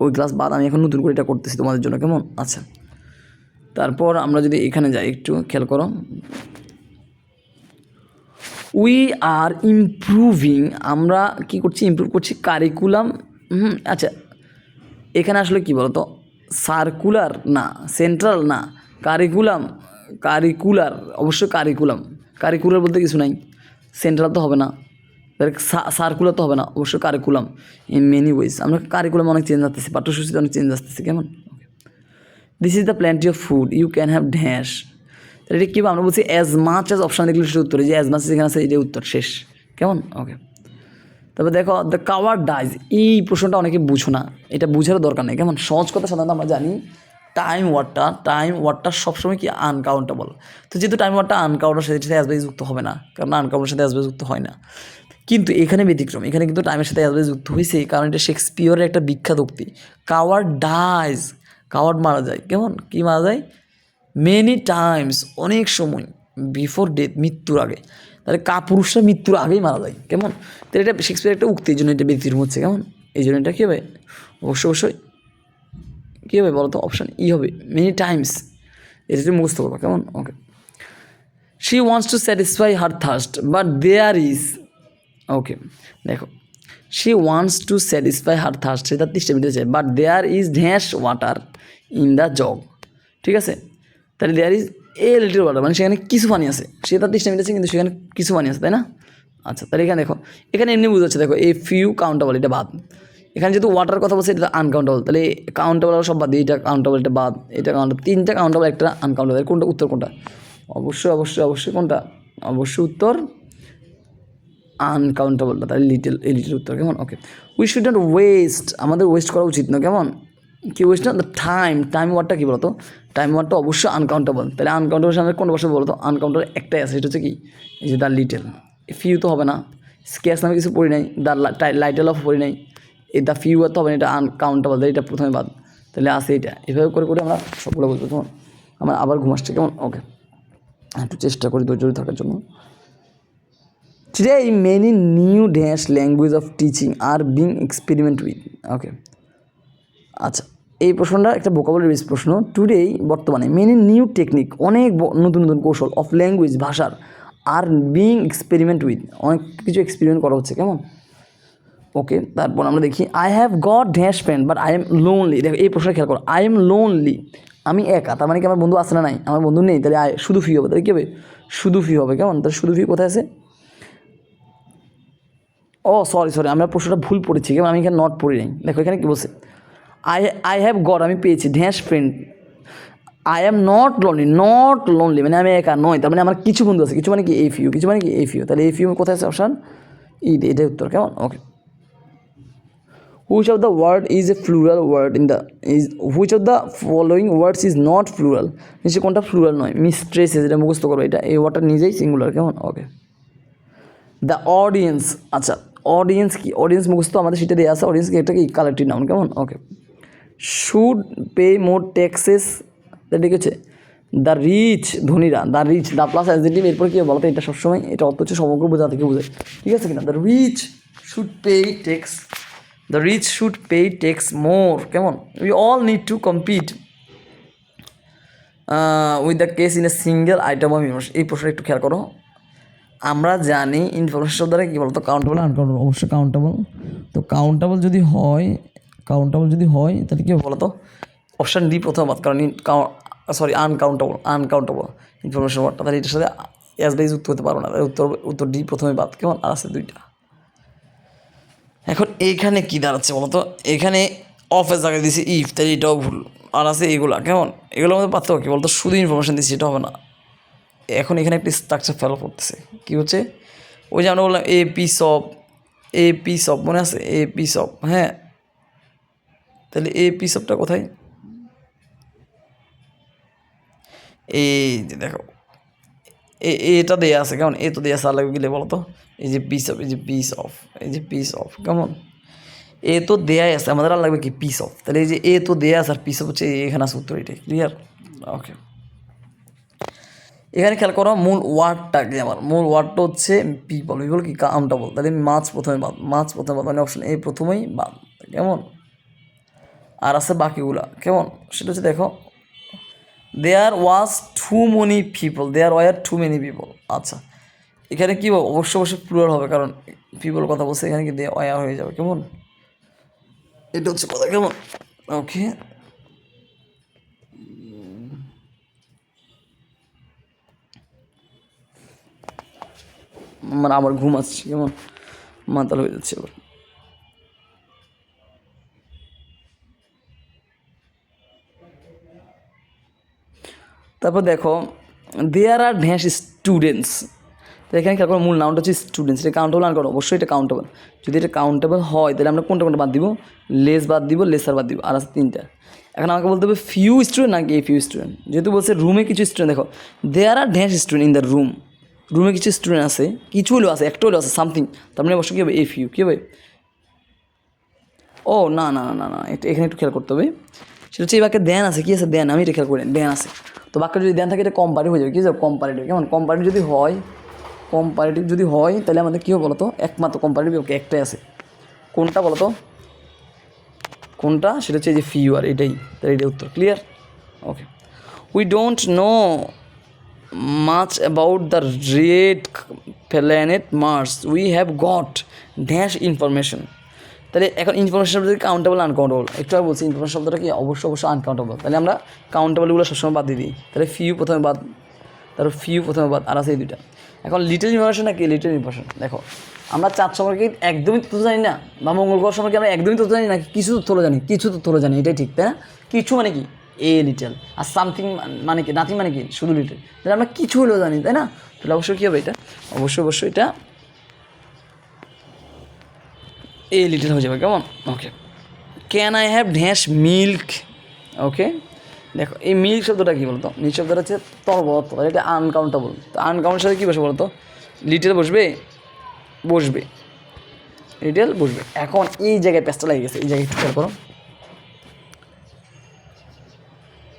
ওই ক্লাস বাদ আমি এখন নতুন করে এটা করতেছি তোমাদের জন্য, কেমন। আচ্ছা, তারপর আমরা যদি এখানে যাই, একটু খেয়াল করো, উই আর ইমপ্রুভিং, আমরা কি করছি, ইমপ্রুভ করছি কারিকুলাম। আচ্ছা, এখানে আসলে কি বলতো, সার্কুলার না, সেন্ট্রাল না, কারিকুলাম, কারিকুলার, অবশ্যই কারিকুলাম, কারিকুলার বলতে কিছু নাই, সেন্ট্রাল তো হবে না, সার্কুলার তো হবে না, অবশ্যই কারিকুলাম। ইন মেনি ওয়েজ আমরা কারিকুলাম অনেক চেঞ্জ আসতেছি, পাঠ্যসূচিতে অনেক চেঞ্জ আসতেছে, কেমন। This is the plenty of food you can have dash, তাহলে এটা কী হবে? আমরা বলছি অ্যাজ মাচ অ্যাজ অপশান দেখলে সেটা উত্তর, এই যে অ্যাজ মাচ যেখানে আছে এটাই উত্তর, শেষ। কেমন? ওকে। তারপর দেখো দ্য কাওয়ার্ড ডাইজ, এই প্রশ্নটা অনেকে বুঝো না, এটা বুঝারও দরকার নেই। কেমন? সহজ কথা সাধারণত আমরা জানি টাইম ওয়ার্ডটা সবসময় কি আনকাউন্টেবল। তো যেহেতু টাইম ওয়ার্ডটা আনকাউন্টের সাথে অ্যাজ বাই যুক্ত হবে না, কারণ আনকাউন্টের সাথে অ্যাজ বাই যুক্ত হয় না। কিন্তু এখানে ব্যতিক্রম, এখানে কিন্তু টাইমের সাথে অ্যাজ বাই যুক্ত হয়েছে, কারণ এটা শেক্সপিয়রের একটা বিখ্যাত উক্তি, কাওয়ার্ড ডাইজ, কাওয়ার্ড মারা যায়। কেমন? কি মারা যায়? মেনি টাইমস, অনেক সময়, বিফোর ডেথ, মৃত্যুর আগে। তাহলে পুরুষরা মৃত্যুর আগেই মারা যায়। কেমন? তাহলে এটা শেক্সপিয়ার একটা উক্তি, এই জন্য এটা ব্যতিক্রম হচ্ছে। কেমন? এই জন্য এটা কী হবে? অবশ্যই কী হবে বলো তো? অপশান ই হবে, মেনি টাইমস। এটা তুমি মুখস্থ করবো। কেমন? Okay. She wants to satisfy her thirst but there is, okay দেখো, she wants to satisfy her thirst, সেটা 30টা মিনিট চাই, but there is dash water in the jug. ঠিক আছে? তাহলে there is a little water, মানে সেখানে কিছু পানি আছে। সে তার 30টা মিনিট আছে, কিন্তু সেখানে কিছু পানি আছে, তাই না? আচ্ছা, তাহলে এখানে দেখো, এখানে এমনি বুঝাচ্ছে, দেখো এ ফিউ কাউন্টেবল, এটা বাদ। এখানে যেহেতু ওয়াটার কথা বলছে, এটা আনকাউন্টেবল, তাহলে কাউন্টেবল সব বাদ দিয়ে এটা কাউন্টেবল, এটা বাদ, এটা কাউন্টেবল, 3টা কাউন্টেবল, একটা আনকাউন্টেবল। কোনটা উত্তর? কোনটা? অবশ্যই কোনটা? অবশ্যই উত্তর আনকাউন্টেবলটা, তাহলে লিটল উত্তর। কেমন? ওকে। উই শুড নট ওয়েস্ট, আমাদের ওয়েস্ট করা উচিত না। কেমন? কি ওয়েস্ট না? দ্য টাইম ওয়ার্ডটা কী বলতো? টাইম ওয়ার্ডটা অবশ্যই আনকাউন্টেবল, তাহলে আনকাউন্টেবল সামনে কোন বসে বলতো? আনকাউন্টেবল একটাই আছে, সেটা হচ্ছে কি? এই যে দ্য লিটল। ফিউ তো হবে না, স্কেচ নামে কিছু পড়ি নাই, দ্য লাইটেল অফ পড়ি নাই, এই দ্য ফিউ তো হবে না, এটা আনকাউন্টেবল, এটা প্রথমে বাদ, তাহলে আসে এটা। এভাবে করে আমরা সবগুলো বলবো। কেমন? আমার আবার ঘুম আসছে। কেমন? ওকে, একটু চেষ্টা করি ধৈর্য থাকার জন্য। Today, many new dash language of teaching are being experiment with. ওকে, আচ্ছা, এই প্রশ্নটা একটা ভোকাবুলারি বেস প্রশ্ন। টুডেই, বর্তমানে, মেনি নিউ টেকনিক, অনেক নতুন নতুন কৌশল, অফ ল্যাঙ্গুয়েজ, ভাষার, আর বিং এক্সপেরিমেন্ট উইথ, অনেক কিছু এক্সপেরিমেন্ট করা হচ্ছে। কেমন? ওকে, তারপর আমরা দেখি I have got dash friend but I am lonely. দেখো এই প্রশ্নটা খেয়াল করো, আই এম লোনলি, আমি একা, তার মানে কি আমার বন্ধু আছে না নাই? আমার বন্ধু নেই, তাহলে শুধু ফি হবে, তাহলে কী হবে? শুধু ফি হবে। কেমন? তাহলে শুধু ফি কোথায় আছে? ও সরি, আমরা প্রশ্নটা ভুল পড়েছি। কেমন? আমি এখানে নট পড়ি নাই। দেখো এখানে কী বলছে, আই হ্যাভ গট, আমি পেয়েছি, dash friend, I am not lonely, মানে আমি একা নয়, তার মানে আমার কিছু বন্ধু আছে। কিছু মানে কি? A few. কিছু মানে কি? A few. তাহলে এ ফিউ কোথায় আছে? অপশান এটাই উত্তর। কেমন? Okay. Which of the word is a plural word in the which of the following words is not plural, নিশ্চয়ই কোনটা ফ্লুরাল নয়? মিস্ট্রেসেস, এটা মুখস্থ করবো, এটা এই ওয়ার্ডটা নিজেই সিঙ্গুলার। কেমন? ওকে। দ্য অডিয়েন্স, আচ্ছা অডিয়েন্স কি? অডিয়েন্স মুখস্থ আমাদের সেটা দেওয়া আছে, অডিয়েন্স কি? এটা কি? Collective noun. কেমন? Okay. Should pay more taxes, ঠিক আছে? দ্য রিচ, ধনীরা, the rich, the plus adjective, এরপর কি বলতো? এটা সবসময় এটা অর্থ হচ্ছে সমগ্র বোঝা থেকে বোঝায়। ঠিক আছে কিনা? The rich should pay tax, the rich should pay tax more. কেমন? We all need to compete with the case in a single item of information. এই প্রশ্নটা একটু খেয়াল করো। আমরা জানি ইনফরমেশন দ্বারা কী বলতো? কাউন্টেবল, আনকাউন্টেবল, অবশ্যই কাউন্টেবল। তো কাউন্টেবল যদি হয় তাহলে কী বলতো? অপশান ডি প্রথম বাদ, কারণ আনকাউন্টেবল ইনফরমেশন ওয়ার্ডটা, তাহলে এটার সাথে এস বাই যুক্ত হতে পারবো না, উত্তর ডি প্রথমে বাদ। কেমন? আর আছে দুইটা। এখন এইখানে কী দাঁড়াচ্ছে বলো তো? এখানে অফের জায়গায় দিয়েছি ইফ, তাহলে এটাও ভুল। আর আছে এগুলা। কেমন? এগুলোর মধ্যে পার্থক্য কী বলতো? শুধু ইনফরমেশন দিচ্ছি, এটা হবে না। এখন এখানে একটি স্ট্রাকচার ফলো করতেছে, কী হচ্ছে? ওই যে আমরা বললাম এ পিস অফ, মনে আছে? এ পিস অফ, হ্যাঁ, তাহলে এ পিস অফটা কোথায়? এই যে দেখো, এটা দেওয়া আছে। কেমন? এ তো দেওয়া আছে, আর লাগবে গেলে বলো তো? এই যে পিস অফ, কেমন? এ তো দেয়াই আছে, আমাদের আর লাগবে কি? Piece of. তাহলে এই যে এ তো দেয়া আছে আর পিস অফ হচ্ছে এখানে আছে উত্তর, এটাই ক্লিয়ার। ওকে, এখানে খেয়াল করো মূল ওয়ার্ডটা কি? আমার মূল ওয়ার্ডটা হচ্ছে পিপল কি? কাউন্টেবল, তাহলে মাছ প্রথমে বাদ, মানে অপশন এ প্রথমেই বাদ। কেমন? আর আছে বাকিগুলা। কেমন? সেটা হচ্ছে দেখো, there were too many people. আচ্ছা, এখানে কী হবে? অবশ্যই প্লুরাল হবে, কারণ পিপল কথা বলছে, এখানে কি দেয়ার ওয়ার হয়ে যাবে। কেমন? এটা হচ্ছে কথা। কেমন? ওকে, মানে আমার ঘুম আসছে। কেমন? মাতাল হয়ে যাচ্ছে এবার। তারপর দেখো দেয়ার আর ড্যাশ স্টুডেন্টস। তো এখানে খেয়াল করো মূল নাউনটা হচ্ছে স্টুডেন্টস, এটা কাউন্টেবল না করো, অবশ্যই এটা কাউন্টেবল। যদি এটা কাউন্টেবল হয় তাহলে আমরা কোনটা কোনটা বাদ দিব, লেস বাদ দিব, লেসার বাদ দিব, আর আছে তিনটা। এখন আমাকে বলতে হবে ফিউ স্টুডেন্ট নাকি এ ফিউ স্টুডেন্ট। যেহেতু বলছে রুমে কিছু স্টুডেন্ট, দেখো there are dash student in the room, রুমে কিছু স্টুডেন্ট আছে, কিছু হলেও আছে, একটা হলেও আছে, সামথিং, তার মানে অবশ্যই কী হবে এ ফিউ, কী হবে। ও না না না না, এটা এখানে একটু খেয়াল করতে হবে, সেটা হচ্ছে এই বাক্যে দেন আছে, কী আছে দেন, আমি এটা খেয়াল করি দেন আছে। তো বাক্য যদি দেন থাকে এটা কম্পারেটিভ হয়ে যাবে, কী যাবে কম্পারেটিভ। কেমন কম্পারেটিভ যদি হয়, কম্পারেটিভ যদি হয় তাহলে আমাদের কী হবে বলো তো, একমাত্র কম্পারেটিভ ওকে একটাই আছে, কোনটা বলো তো, কোনটা, সেটা হচ্ছে এই যে ফিউ, আর এটাই, তাহলে এটাই উত্তর। Clear? Okay. We don't know much about the red planet Mars, we have got dash information. তাহলে এখন ইনফরমেশন শব্দটা কাউন্টেবল আনকাউন্টেবল, একটু আগে বলছি ইনফরমেশন শব্দটা কি অবশ্যই আনকাউন্টেবল, তাহলে আমরা কাউন্টেবলগুলো সবসময় বাদ দিয়ে দিই, তাহলে ফিউ প্রথমে বাদ, তারপর ফিউ প্রথমে বাদ, আর আছে এই দুইটা। এখন লিটল ইনফরমেশন নাকি লিটল ইনফরমেশন, দেখো আমরা চাঁদ সম্পর্কে একদমই তথ্য জানি না, বা মঙ্গল গ্রহ সম্পর্কে আমরা একদমই তথ্য জানি না, কিছু তথ্য জানি, কিছু তথ্য জানি, এটাই ঠিক, তাই না? কিছু মানে কি এ লিটল, আর সামথিং মানে কি নাথিং মানে কি শুধু লিটল, তাহলে আমরা কিছু হলেও জানি, তাই না? তাহলে অবশ্যই কী হবে এটা, অবশ্যই এটা এ লিটল হয়ে যাবে। কেমন? Okay. Can I have dash milk. Okay, দেখো এই মিল্ক শব্দটা কী বলতো, মিল্ক শব্দটা হচ্ছে তরবত, এটা আনকাউন্টেবল। তো আনকাউন্টের সাথে কী বসে বলতো, লিটল বসবে, লিটল বসবে। এখন এই জায়গায় প্যাচটা লেগে গেছে, এই জায়গায় খেয়াল করো,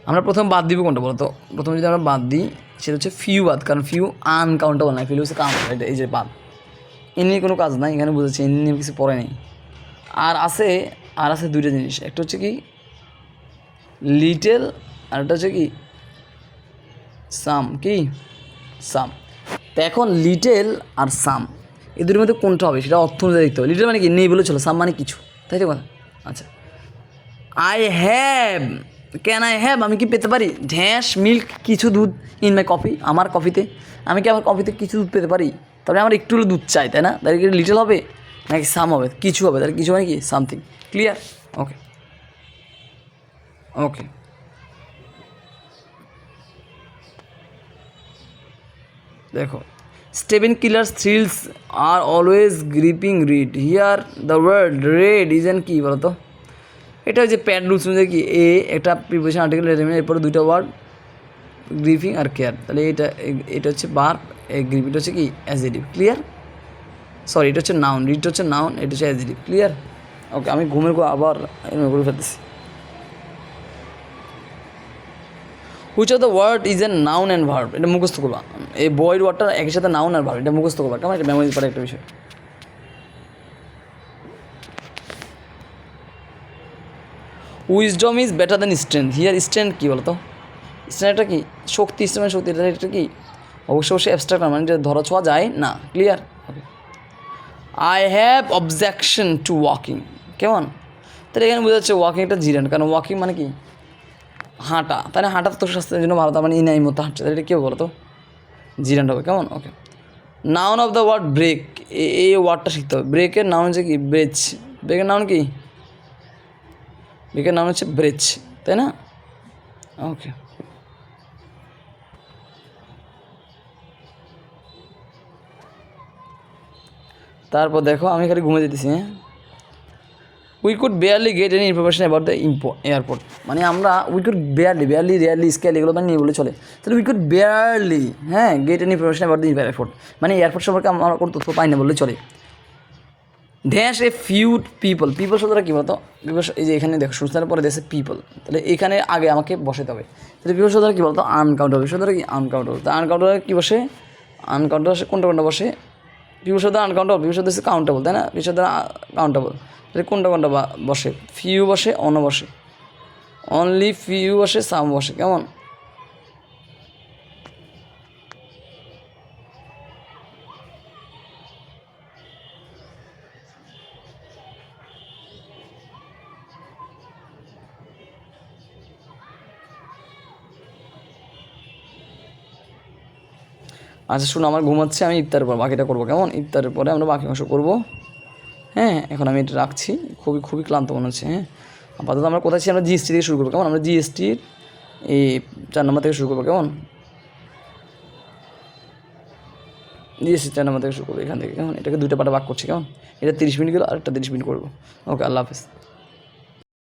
আমরা প্রথম বাদ দিব কোনটা বলো তো, প্রথমে যদি আমরা বাদ দিই সেটা হচ্ছে ফিউ বাদ, কারণ ফিউ আনকাউন্টেবল না, ফিউ হচ্ছে কাউন্ট, এটা এই যে বাদ, এর নিয়ে কোনো কাজ নাই, এখানে বুঝেছি এর নিয়ে কিছু পড়ে নেই। আর আছে দুইটা জিনিস, একটা হচ্ছে কি লিটেল, আর একটা হচ্ছে কি সাম, কি সাম। তো এখন লিটেল আর সাম এই দুটোর মধ্যে কোনটা হবে সেটা অর্থ অনুযায়ী দেখতে হবে। লিটেল মানে কি নেই বলে চলো, সাম মানে কিছু, তাই তো কথা। আচ্ছা, I have, can I have, আমি কি পেতে পারি ড্যাশ মিল্ক, কিছু দুধ, ইন মাই কফি, আমার কফিতে, আমি কি আমার কফিতে কিছু দুধ পেতে পারি, তাহলে আমার একটু হলে দুধ চাই, তাই না? তাহলে কি লিটেল হবে নাকি সাম হবে, কিছু হবে, তাহলে কিছু মানে কি সামথিং। ক্লিয়ার? Okay okay. দেখো Steven killers thrills are always gripping read, here the word read is an কি বলো তো, এটা হচ্ছে প্যাড রুলস অনুযায়ী কি এ একটা প্রিপোজিশন আর্টিকেল, এরপরে দুইটা ওয়ার্ড গ্রিপিং আর কেয়ার, তাহলে এটা হচ্ছে ভার্ব, গ্রিপ এটা হচ্ছে কি অ্যাডজেক্টিভ। ক্লিয়ার? সরি, এটা হচ্ছে নাউন, রিড হচ্ছে নাউন, এটা হচ্ছে অ্যাডজেক্টিভ। ক্লিয়ার? ওকে, আমি ঘুমের আবার করে ফেলতেছি। Which of the word is a noun and verb, এটা মুখস্থ করবা, এই বয়ের ওয়ার্ডটা একই সাথে নাউন আর ভার্ব, এটা মুখস্থ করবা, কেমন? এটা মেমোরি পড়ে একটা বিষয়। Wisdom is better than strength, here strength কী বলতো, স্ট্রেংথটা কি শক্তি, স্ট্রেংথ শক্তি, এটা কি অবশ্যই অ্যাবস্ট্রাক্ট না, মানে এটা ধরা ছোঁয়া যায় না। Clear? Okay. I have objection two walking, কেমন? তাহলে এখানে বোঝা যাচ্ছে ওয়াকিং একটা জিরান, কারণ ওয়াকিং মানে কি হাঁটা, তাহলে হাঁটা তো স্বাস্থ্যের জন্য ভালো, তার মানে ইনাই মতো হাঁটছে, তাহলে এটা কেউ বলো তো জিরান্ড হবে। কেমন? Okay. Noun of the word break, এই ওয়ার্ডটা শিখতে হবে। ব্রেকের নাউন হচ্ছে কি ব্রেচ, ব্রেকের নাউন কি, ব্রেকের নাউন হচ্ছে ব্রেচ, তাই না? ওকে। তারপর দেখো আমি খালি ঘুমে যেতেছি, হ্যাঁ। We could barely get any information about the airport, মানে আমরা we could barely rarely scale এগুলো মানে নিয়ে বলে চলে, তাহলে উই কুড বেয়ারলি, হ্যাঁ, get any information about the airport, মানে এয়ারপোর্ট সম্পর্কে আমরা কোনো তথ্য পাই না বললে চলে। Dash a few people, people শব্দটা কী বলতো, পিপল এই যে এখানে দেখো সুস্থানের পরে দেশে পিপল, তাহলে এখানে আগে আমাকে বসাতে হবে, তাহলে পিপল শব্দটা কী বলতো আনকাউন্টেবল, শব্দটা কি আনকাউন্টেবল, তা আনকাউন্টেবল কী বসে, আনকাউন্টেবল বসে কোনটা বসে, পিপল শব্দ আনকাউন্টেবল, পিপল শব্দ হচ্ছে কাউন্টেবল, তাই না? পিপল শব্দ কাউন্টেবল, তাহলে কোনটা বসে, ফিউ বসে, অন বসে, অনলি ফিউ বসে, সাম বসে। কেমন? আচ্ছা শুনো, আমার ঘুমাচ্ছে, আমি ইফতারের পর বাকিটা করবো। কেমন? ইফতারের পরে আমরা বাকি অংশ করবো। হ্যাঁ, এখন আমি এটা রাখছি, খুবই ক্লান্ত মনে হচ্ছে। হ্যাঁ, আপাতত আমরা কোথায় ছি, আমরা জিএসটি থেকে শুরু করবো। কেমন? আমরা জিএসটির এই 4 নম্বর থেকে শুরু করবো। কেমন? দিয়েছি 4 নম্বর থেকে শুরু করবো এখান থেকে, কেমন? এটাকে 2টা পার্টে ভাগ করছি, কেমন? এটা 30 মিনিট গেলো আর একটা 30 মিনিট করবো। ওকে, আল্লাহ হাফেজ।